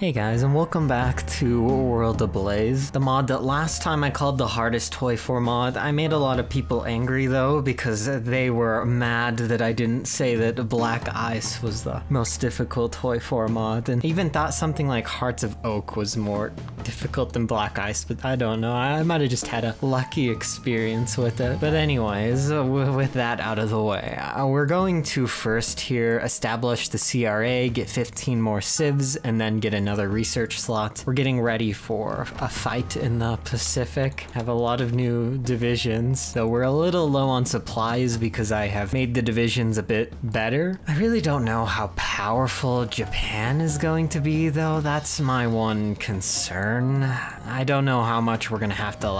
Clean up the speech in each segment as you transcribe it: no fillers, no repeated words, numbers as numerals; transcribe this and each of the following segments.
Hey guys, and welcome back to World Ablaze, the mod that last time I called the hardest Hoi4 mod. I made a lot of people angry though, because they were mad that I didn't say that Black Ice was the most difficult Hoi4 mod, and even thought something like Hearts of Oak was more difficult than Black Ice, but I don't know, I might have just had a lucky experience with it. But anyways, with that out of the way, we're going to first here establish the CRA, get 15 more civs, and then get another research slot. We're getting ready for a fight in the Pacific. Have a lot of new divisions, though we're a little low on supplies because I have made the divisions a bit better. I really don't know how powerful Japan is going to be though. That's my one concern. I don't know how much we're gonna have to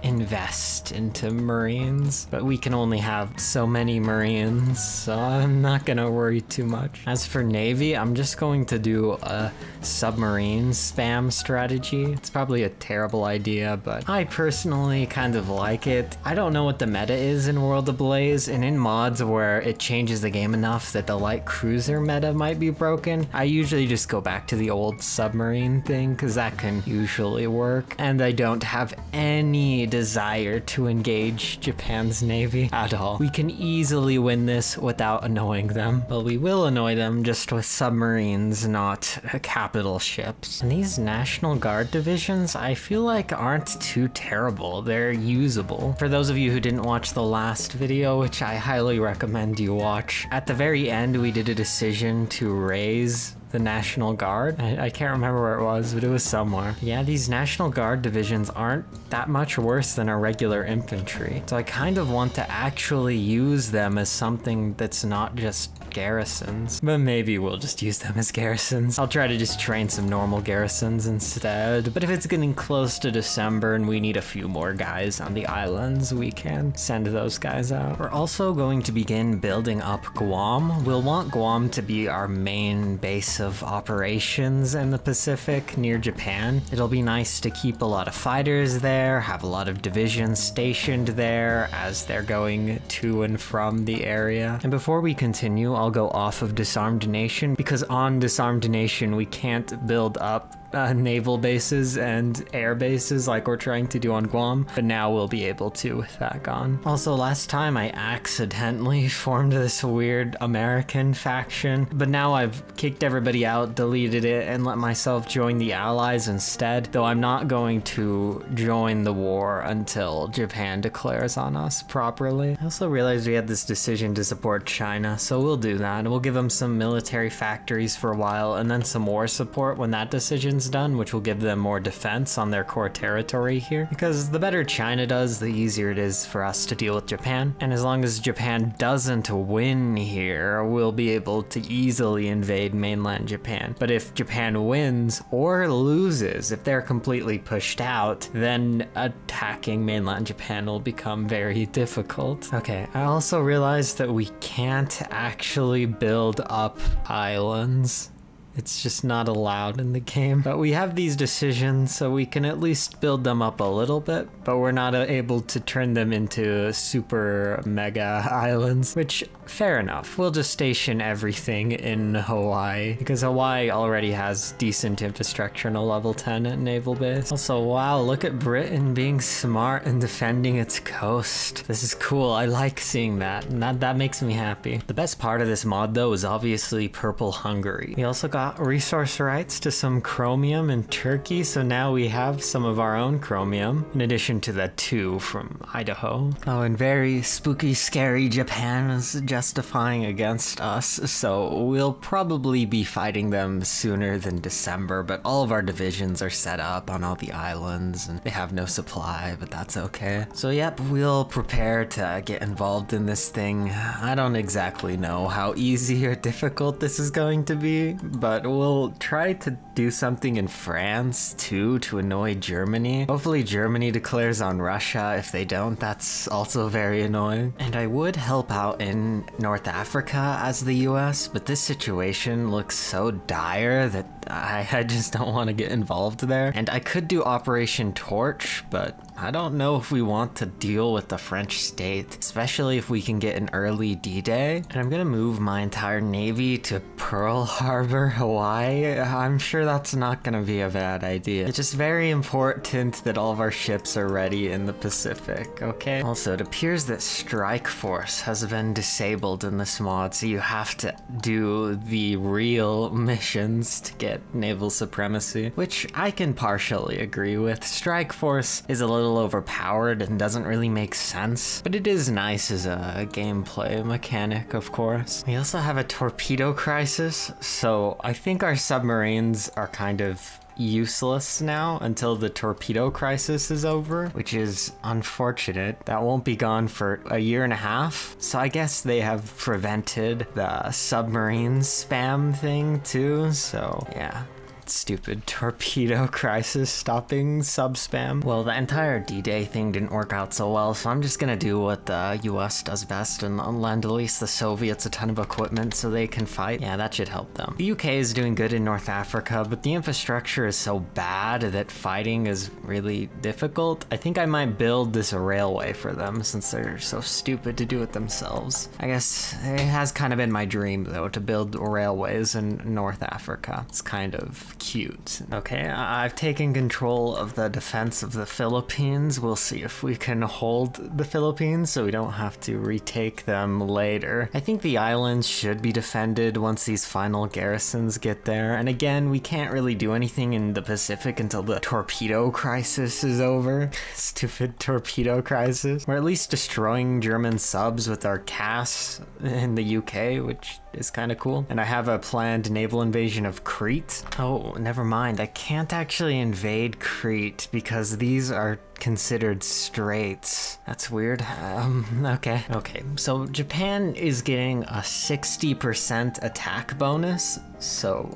invest into Marines, but we can only have so many Marines, so I'm not gonna worry too much. As for Navy, I'm just going to do a submarine spam strategy. It's probably a terrible idea, but I personally kind of like it. I don't know what the meta is in World Ablaze, and in mods where it changes the game enough that the light cruiser meta might be broken, I usually just go back to the old submarine thing, because that can usually work, and I don't have any desire to engage Japan's navy at all. We can easily win this without annoying them. Well, we will annoy them just with submarines, not capital ships. And these National Guard divisions, I feel like aren't too terrible. They're usable. For those of you who didn't watch the last video, which I highly recommend you watch, at the very end we did a decision to raise the National Guard. I can't remember where it was, but it was somewhere. Yeah, these National Guard divisions aren't that much worse than our regular infantry. So I kind of want to actually use them as something that's not just garrisons. But maybe we'll just use them as garrisons. I'll try to just train some normal garrisons instead. But if it's getting close to December and we need a few more guys on the islands, we can send those guys out. We're also going to begin building up Guam. We'll want Guam to be our main base of operations in the Pacific near Japan. It'll be nice to keep a lot of fighters there, have a lot of divisions stationed there as they're going to and from the area. And before we continue, I'll go off of Disarmed Nation, because on Disarmed Nation we can't build up naval bases and air bases like we're trying to do on Guam, but now we'll be able to with that gone. Also, last time I accidentally formed this weird American faction, but now I've kicked everybody out, deleted it, and let myself join the Allies instead, though I'm not going to join the war until Japan declares on us properly. I also realized we had this decision to support China, so we'll do that. We'll give them some military factories for a while, and then some war support when that decision's done, which will give them more defense on their core territory here, because the better China does, the easier it is for us to deal with Japan. And as long as Japan doesn't win here, we'll be able to easily invade mainland Japan. But if Japan wins or loses, if they're completely pushed out, then attacking mainland Japan will become very difficult. Okay, I also realized that we can't actually build up islands. It's just not allowed in the game. But we have these decisions, so we can at least build them up a little bit, but we're not able to turn them into super mega islands, which, fair enough. We'll just station everything in Hawaii, because Hawaii already has decent infrastructure and a level 10 naval base. Also, wow, look at Britain being smart and defending its coast. This is cool. I like seeing that, and that makes me happy. The best part of this mod, though, is obviously Purple Hungary. We also got resource rights to some chromium in Turkey, so now we have some of our own chromium, in addition to the 2 from Idaho. Oh, and very spooky, scary Japan is justifying against us, so we'll probably be fighting them sooner than December, but all of our divisions are set up on all the islands, and they have no supply, but that's okay. So yep, we'll prepare to get involved in this thing. I don't exactly know how easy or difficult this is going to be, but we'll try to do something in France too to annoy Germany. Hopefully Germany declares on Russia. If they don't, that's also very annoying. And I would help out in North Africa as the US, but this situation looks so dire that I just don't want to get involved there. And I could do Operation Torch, but I don't know if we want to deal with the French state, especially if we can get an early D-Day. And I'm gonna move my entire navy to Pearl Harbor. Hawaii, I'm sure that's not gonna be a bad idea. It's just very important that all of our ships are ready in the Pacific, okay? Also, it appears that Strike Force has been disabled in this mod, so you have to do the real missions to get naval supremacy, which I can partially agree with. Strike Force is a little overpowered and doesn't really make sense, but it is nice as a gameplay mechanic, of course. We also have a torpedo crisis, so I think our submarines are kind of useless now until the torpedo crisis is over, which is unfortunate. That won't be gone for a year and a half, so I guess they have prevented the submarine spam thing too, so yeah. Stupid torpedo crisis stopping sub spam. Well, the entire D-Day thing didn't work out so well, so I'm just gonna do what the US does best and lend at least the Soviets a ton of equipment so they can fight. Yeah, that should help them. The UK is doing good in North Africa, but the infrastructure is so bad that fighting is really difficult. I think I might build this railway for them since they're so stupid to do it themselves. I guess it has kind of been my dream though to build railways in North Africa. It's kind of cute. Okay, I've taken control of the defense of the Philippines. We'll see if we can hold the Philippines so we don't have to retake them later. I think the islands should be defended once these final garrisons get there. And again, we can't really do anything in the Pacific until the torpedo crisis is over. Stupid torpedo crisis. We're at least destroying German subs with our CAS in the UK, which is kind of cool. And I have a planned naval invasion of Crete. Oh, never mind. I can't actually invade Crete because these are considered straits. That's weird. Okay. So Japan is getting a 60% attack bonus. So,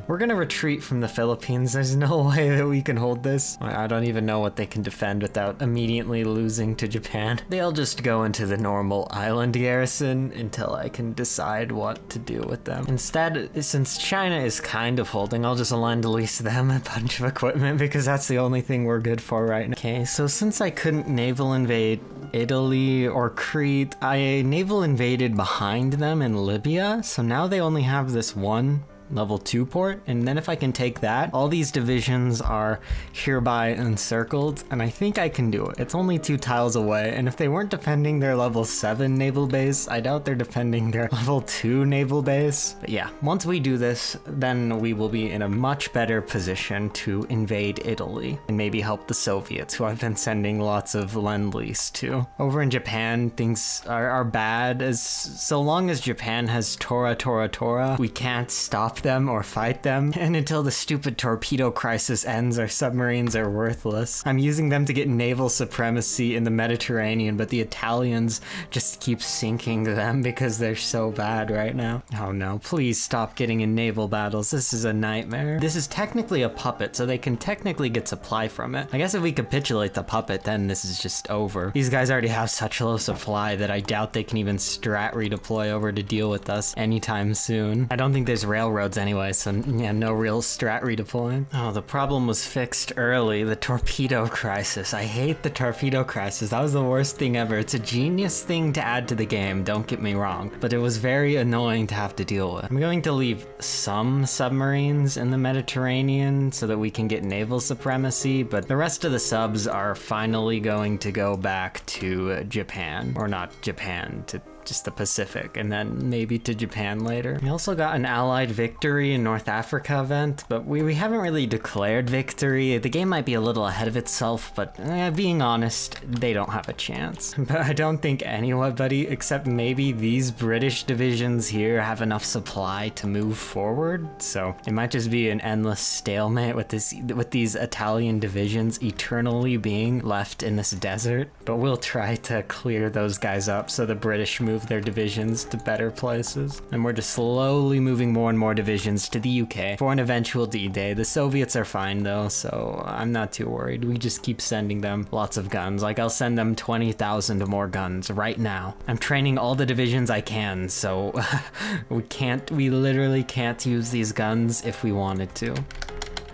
we're gonna retreat from the Philippines. There's no way that we can hold this. I don't even know what they can defend without immediately losing to Japan. They'll just go into the normal island garrison until I can decide what to do with them. Instead, since China is kind of holding, I'll just lend lease them a bunch of equipment because that's the only thing we're good for right now. Okay, so since I couldn't naval invade Italy or Crete, I naval invaded behind them in Libya, so now they only have this one level 2 port, and then if I can take that, all these divisions are hereby encircled, and I think I can do it. It's only 2 tiles away, and if they weren't defending their level 7 naval base, I doubt they're defending their level 2 naval base. But yeah, once we do this, then we will be in a much better position to invade Italy, and maybe help the Soviets, who I've been sending lots of lend-lease to. Over in Japan, things are bad, as so long as Japan has Tora, we can't stop them or fight them, and until the stupid torpedo crisis ends, our submarines are worthless. I'm using them to get naval supremacy in the Mediterranean, but the Italians just keep sinking them because they're so bad right now. Oh no, please stop getting in naval battles. This is a nightmare. This is technically a puppet, so they can technically get supply from it. I guess if we capitulate the puppet, then this is just over. These guys already have such low supply that I doubt they can even strat redeploy over to deal with us anytime soon. I don't think there's railroads anyway, so yeah, no real strat redeploying. Oh, the problem was fixed early. The torpedo crisis. I hate the torpedo crisis. That was the worst thing ever. It's a genius thing to add to the game, don't get me wrong, but it was very annoying to have to deal with. I'm going to leave some submarines in the Mediterranean so that we can get naval supremacy, but the rest of the subs are finally going to go back to Japan. Or not Japan, to just the Pacific, and then maybe to Japan later. We also got an Allied victory in North Africa event, but we haven't really declared victory. The game might be a little ahead of itself, but being honest, they don't have a chance. But I don't think anybody, except maybe these British divisions here, have enough supply to move forward, so it might just be an endless stalemate with these Italian divisions eternally being left in this desert. But we'll try to clear those guys up so the British move their divisions to better places. And we're just slowly moving more and more divisions to the UK for an eventual D-Day. The Soviets are fine though, so I'm not too worried. We just keep sending them lots of guns. Like, I'll send them 20,000 more guns right now. I'm training all the divisions I can, so we literally can't use these guns if we wanted to.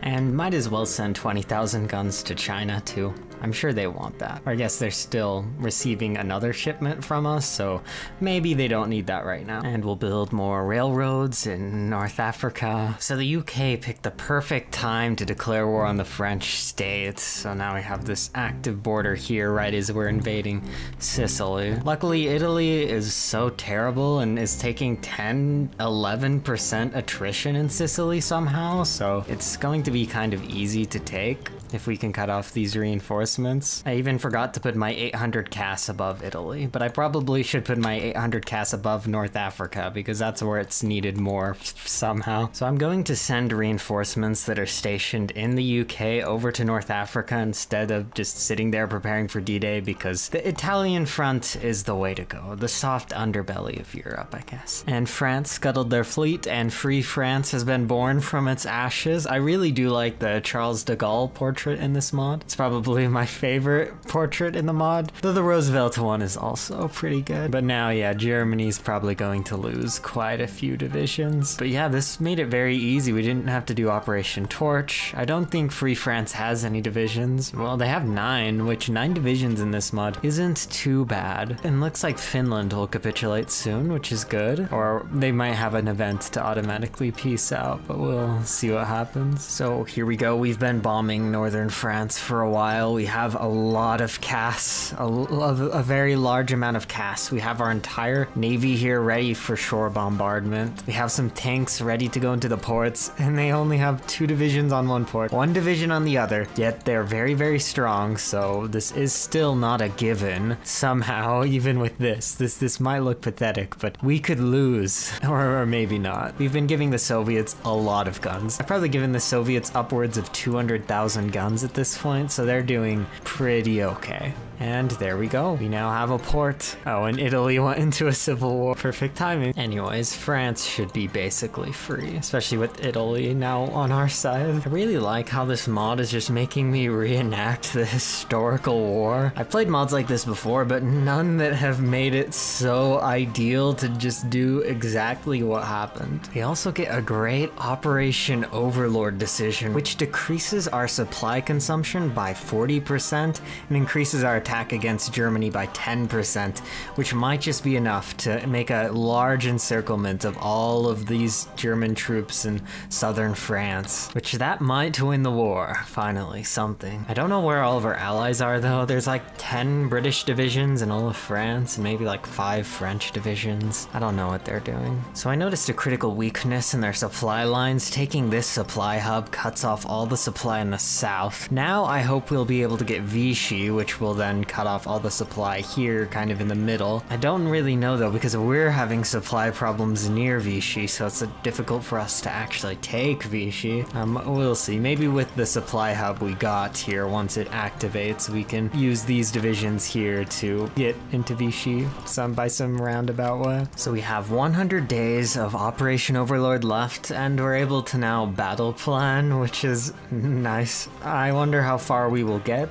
And might as well send 20,000 guns to China too. I'm sure they want that. Or I guess they're still receiving another shipment from us, so maybe they don't need that right now. And we'll build more railroads in North Africa. So the UK picked the perfect time to declare war on the French states. So now we have this active border here right as we're invading Sicily. Luckily, Italy is so terrible and is taking 10-11% attrition in Sicily somehow, so it's going to be kind of easy to take if we can cut off these reinforcements. I even forgot to put my 800 cas above Italy, but I probably should put my 800 cas above North Africa because that's where it's needed more somehow. So I'm going to send reinforcements that are stationed in the UK over to North Africa instead of just sitting there preparing for D-Day, because the Italian front is the way to go. The soft underbelly of Europe, I guess. And France scuttled their fleet, and Free France has been born from its ashes. I really do like the Charles de Gaulle portrait in this mod. It's probably my favorite portrait in the mod, though the Roosevelt one is also pretty good. But now, yeah, Germany's probably going to lose quite a few divisions. But yeah, this made it very easy. We didn't have to do Operation Torch. I don't think Free France has any divisions. Well, they have 9, which 9 divisions in this mod isn't too bad. And looks like Finland will capitulate soon, which is good. Or they might have an event to automatically peace out, but we'll see what happens. So here we go. We've been bombing northern France for a while. We have a lot of CAS, a very large amount of CAS. We have our entire navy here ready for shore bombardment. We have some tanks ready to go into the ports, and they only have 2 divisions on one port, 1 division on the other, yet they're very, very strong, so this is still not a given. Somehow, even with this might look pathetic, but we could lose, or maybe not. We've been giving the Soviets a lot of guns. I've probably given the Soviets upwards of 200,000 guns at this point, so they're doing pretty okay. And there we go. We now have a port. Oh, and Italy went into a civil war. Perfect timing. Anyways, France should be basically free, especially with Italy now on our side. I really like how this mod is just making me reenact the historical war. I've played mods like this before, but none that have made it so ideal to just do exactly what happened. We also get a great Operation Overlord decision, which decreases our supply consumption by 40% and increases our attack against Germany by 10%, which might just be enough to make a large encirclement of all of these German troops in southern France, which that might win the war. Finally, something. I don't know where all of our allies are though. There's like 10 British divisions in all of France and maybe like 5 French divisions. I don't know what they're doing. So I noticed a critical weakness in their supply lines. Taking this supply hub cuts off all the supply in the south. Now I hope we'll be able to get Vichy, which will then cut off all the supply here, kind of in the middle. I don't really know though, because we're having supply problems near Vichy, so it's difficult for us to actually take Vichy. We'll see. Maybe with the supply hub we got here, once it activates, we can use these divisions here to get into Vichy by some roundabout way. So we have 100 days of Operation Overlord left, and we're able to now battle plan, which is nice. I wonder how far we will get.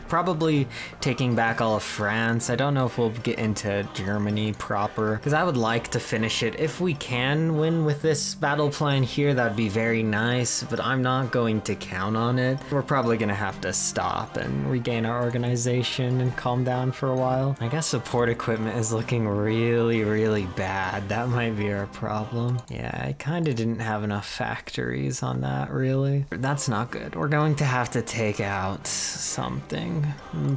Probably taking back all of France. I don't know if we'll get into Germany proper, because I would like to finish it. If we can win with this battle plan here, that'd be very nice, but I'm not going to count on it. We're probably gonna have to stop and regain our organization and calm down for a while. I guess support equipment is looking really, really bad. That might be our problem. Yeah, I kind of didn't have enough factories on that, really. That's not good. We're going to have to take out something.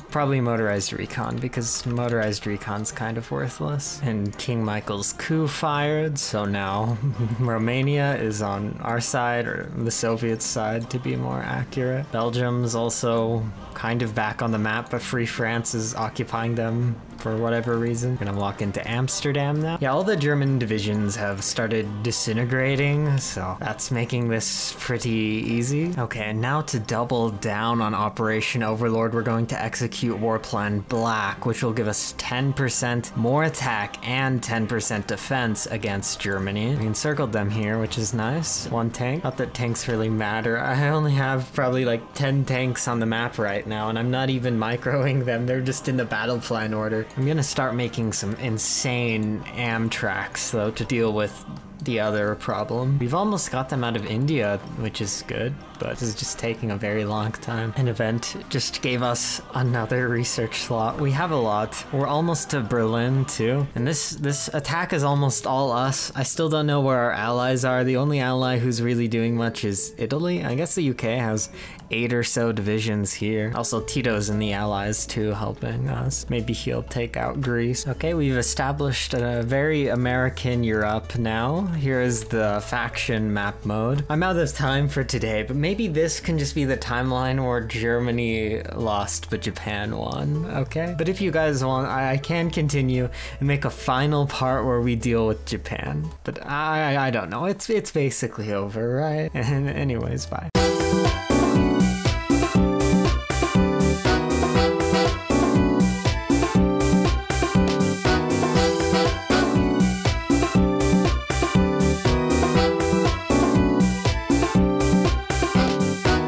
Probably motorized recon, because motorized recon's kind of worthless. And King Michael's coup fired, so now Romania is on our side, or the Soviet side to be more accurate. Belgium's also kind of back on the map, but Free France is occupying them for whatever reason. Gonna walk into Amsterdam now. Yeah, all the German divisions have started disintegrating, so that's making this pretty easy. Okay, and now to double down on Operation Overlord, we're going to execute War Plan Black, which will give us 10% more attack and 10% defense against Germany. We encircled them here, which is nice. 1 tank. Not that tanks really matter. I only have probably like 10 tanks on the map right now, and I'm not even microing them. They're just in the battle plan order. I'm gonna start making some insane Amtraks though to deal with the other problem. We've almost got them out of India, which is good. but this is just taking a very long time. An event just gave us another research slot. We have a lot. We're almost to Berlin too, and this attack is almost all us. I still don't know where our allies are. The only ally who's really doing much is Italy. I guess the UK has 8 or so divisions here. Also, Tito's in the allies too, helping us. Maybe he'll take out Greece. Okay, we've established a very American Europe now. Here is the faction map mode. I'm out of time for today, but maybe this can just be the timeline where Germany lost but Japan won, okay? But if you guys want, I can continue and make a final part where we deal with Japan. But I don't know, it's basically over, right? And anyways, bye.